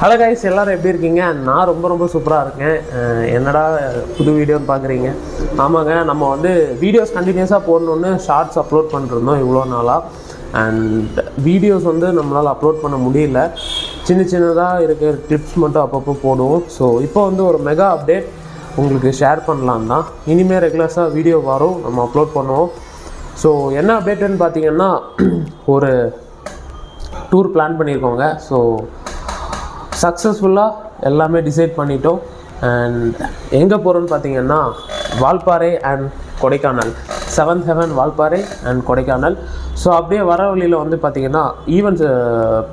Hello guys, எல்லோரும் எப்படி இருக்கீங்க? நான் ரொம்ப சூப்பராக இருக்கேன். என்னடா புது வீடியோன்னு பார்க்குறீங்க? ஆமாங்க, நம்ம வந்து வீடியோஸ் கண்டினியூஸாக போடணுன்னு ஷார்ட்ஸ் அப்லோட் பண்ணிருந்தோம் இவ்வளோ நாளாக. அண்ட் வீடியோஸ் வந்து நம்மளால் அப்லோட் பண்ண முடியல. சின்னதாக இருக்கிற டிப்ஸ் மட்டும் அப்பப்போ போடுவோம். ஸோ இப்போ வந்து ஒரு மெகா அப்டேட் உங்களுக்கு ஷேர் பண்ணலாம் தான். இனிமேல் ரெகுலர்ஸாக வீடியோ வரும், நம்ம அப்லோட் பண்ணுவோம். ஸோ என்ன அப்டேட்டுன்னு பார்த்தீங்கன்னா, ஒரு டூர் பிளான் பண்ணியிருக்கோங்க. ஸோ சக்ஸஸ்ஃபுல்லாக எல்லாமே டிசைட் பண்ணிட்டோம். அண்ட் எங்கே போகிறோன்னு பார்த்தீங்கன்னா, Valparai and Kodaikanal. 7th Heaven Valparai and Kodaikanal. So அப்படியே வர வழியில் வந்து பார்த்திங்கன்னா ஈவெண்ட்ஸ்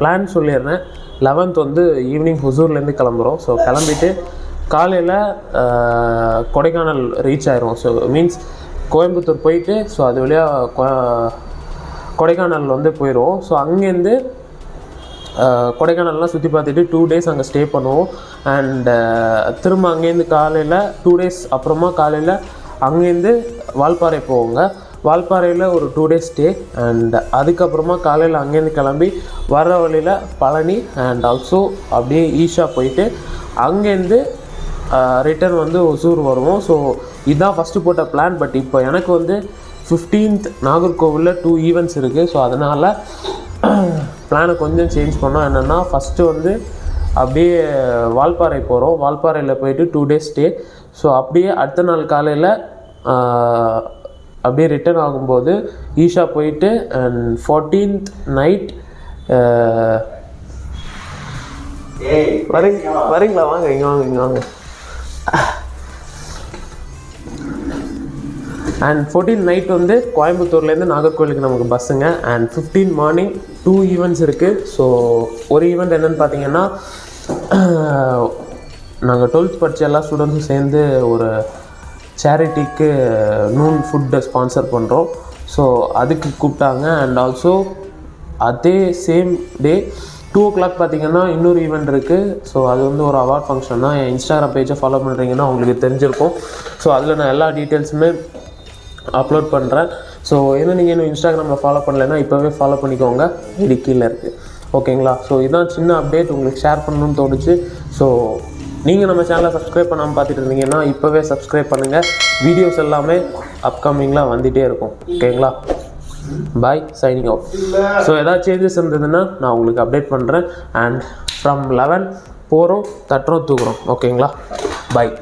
பிளான் சொல்லிடுறேன். 11th வந்து ஈவினிங் ஹுசூர்லேருந்து கிளம்புறோம். ஸோ கிளம்பிட்டு காலையில் கொடைக்கானல் ரீச் ஆயிரும். ஸோ மீன்ஸ் கோயம்புத்தூர் போயிட்டு ஸோ அது வழியாக கொடைக்கானல் வந்து போயிடுவோம். ஸோ அங்கேருந்து கொடைக்கானல்லாம் சுற்றி பார்த்துட்டு 2 days அங்கே ஸ்டே பண்ணுவோம். அண்ட் திரும்ப அங்கேருந்து காலையில் 2 days அப்புறமா காலையில் அங்கேருந்து வால்பாறை போவோங்க. வால்பாறையில் ஒரு 2 days ஸ்டே. அண்ட் அதுக்கப்புறமா காலையில் அங்கேருந்து கிளம்பி வர வழியில் பழனி அண்ட் ஆல்சோ அப்படியே ஈஷா போயிட்டு அங்கேருந்து ரிட்டர்ன் வந்து ஒசூர் வருவோம். ஸோ இதுதான் ஃபஸ்ட்டு போட்ட பிளான். பட் இப்போ எனக்கு வந்து 15th நாகர்கோவிலில் 2 ஈவெண்ட்ஸ் இருக்குது. ஸோ அதனால் பிளானை கொஞ்சம் சேஞ்ச் பண்ணோம். என்னென்னா, ஃபஸ்ட்டு வந்து அப்படியே வால்பாறை போகிறோம். வால்பாறையில் போயிட்டு 2 days ஸ்டே. ஸோ அப்படியே அடுத்த நாள் காலையில் அப்படியே ரிட்டர்ன் ஆகும்போது ஈஷா போயிட்டு அண்ட் 14th நைட் வரீங்களா? வாங்க, இங்கே வாங்க. அண்ட் 14th நைட் வந்து கோயம்புத்தூர்லேருந்து நாகர்கோவிலுக்கு நமக்கு பஸ்ஸுங்க. அண்ட் 15 மார்னிங் 2 ஈவெண்ட்ஸ் இருக்குது. ஸோ ஒரு ஈவெண்ட் என்னென்னு பார்த்தீங்கன்னா, நாங்கள் 12th படித்த எல்லா ஸ்டூடெண்ட்ஸும் சேர்ந்து ஒரு சேரிட்டிக்கு நூன் ஃபுட்டை ஸ்பான்சர் பண்ணுறோம். ஸோ அதுக்கு கூப்பிட்டாங்க. அண்ட் ஆல்சோ அதே சேம் டே 2 o'clock பார்த்திங்கன்னா இன்னொரு ஈவெண்ட் இருக்குது. ஸோ அது வந்து ஒரு அவார்ட் ஃபங்க்ஷன் தான். என் இன்ஸ்டாகிராம் பேஜை ஃபாலோ பண்ணுறீங்கன்னா உங்களுக்கு தெரிஞ்சிருக்கும். ஸோ அதில் நான் எல்லா டீட்டெயில்ஸுமே அப்லோட் பண்ணுறேன். ஸோ என்ன நீங்கள் இன்னும் இன்ஸ்டாகிராமில் ஃபாலோ பண்ணலைன்னா இப்போவே ஃபாலோ பண்ணிக்கோங்க, இது கீழே இருக்குது. ஓகேங்களா? ஸோ இதுதான் சின்ன அப்டேட் உங்களுக்கு ஷேர் பண்ணணும்னு தோணுச்சு. ஸோ நீங்கள் நம்ம சேனலை சப்ஸ்கிரைப் பண்ணாமல் பார்த்துட்டு இருந்தீங்கன்னா இப்போவே சப்ஸ்கிரைப் பண்ணுங்கள். வீடியோஸ் எல்லாமே அப்கமிங்கில் வந்துகிட்டே இருக்கும். ஓகேங்களா? பாய், சைனிங் அவுட். ஸோ எதாவது சேஞ்சஸ் இருந்ததுன்னா நான் உங்களுக்கு அப்டேட் பண்ணுறேன். அண்ட் ஃப்ரம் 11 போகிறோம், தட்டுறோம், தூக்குறோம். ஓகேங்களா? பாய்.